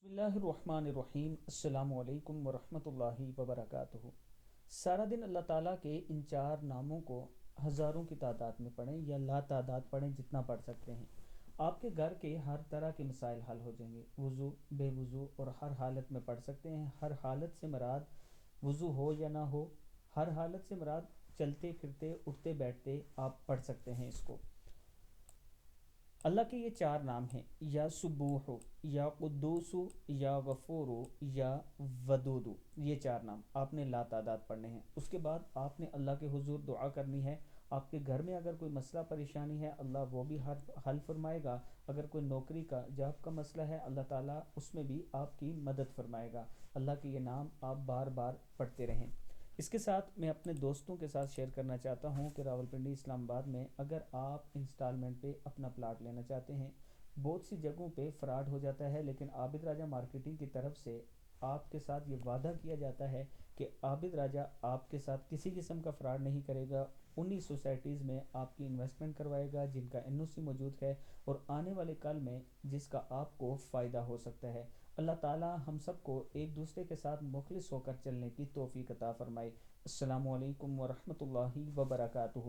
بسم اللہ الرحمن الرحیم، السلام علیکم ورحمۃ اللہ وبرکاتہ۔ سارا دن اللہ تعالیٰ کے ان چار ناموں کو ہزاروں کی تعداد میں پڑھیں یا لا تعداد پڑھیں، جتنا پڑھ سکتے ہیں۔ آپ کے گھر کے ہر طرح کے مسائل حل ہو جائیں گے۔ وضو، بے وضو اور ہر حالت میں پڑھ سکتے ہیں۔ ہر حالت سے مراد وضو ہو یا نہ ہو، ہر حالت سے مراد چلتے پھرتے اٹھتے بیٹھتے آپ پڑھ سکتے ہیں اس کو۔ اللہ کے یہ چار نام ہیں، یا سبوح، یا قدوس، یا غفور، یا ودود۔ یہ چار نام آپ نے لا تعداد پڑھنے ہیں۔ اس کے بعد آپ نے اللہ کے حضور دعا کرنی ہے۔ آپ کے گھر میں اگر کوئی مسئلہ پریشانی ہے، اللہ وہ بھی حل فرمائے گا۔ اگر کوئی نوکری کا جاب کا مسئلہ ہے، اللہ تعالیٰ اس میں بھی آپ کی مدد فرمائے گا۔ اللہ کے یہ نام آپ بار بار پڑھتے رہیں۔ اس کے ساتھ میں اپنے دوستوں کے ساتھ شیئر کرنا چاہتا ہوں کہ راولپنڈی اسلام آباد میں اگر آپ انسٹالمنٹ پہ اپنا پلاٹ لینا چاہتے ہیں، بہت سی جگہوں پہ فراڈ ہو جاتا ہے، لیکن عابد راجہ مارکیٹنگ کی طرف سے آپ کے ساتھ یہ وعدہ کیا جاتا ہے کہ عابد راجہ آپ کے ساتھ کسی قسم کا فراڈ نہیں کرے گا۔ انہی سوسائٹیز میں آپ کی انویسٹمنٹ کروائے گا جن کا NOC موجود ہے، اور آنے والے کل میں جس کا آپ کو فائدہ ہو سکتا ہے۔ اللہ تعالیٰ ہم سب کو ایک دوسرے کے ساتھ مخلص ہو کر چلنے کی توفیق عطا فرمائے۔ السلام علیکم ورحمۃ اللہ وبرکاتہ۔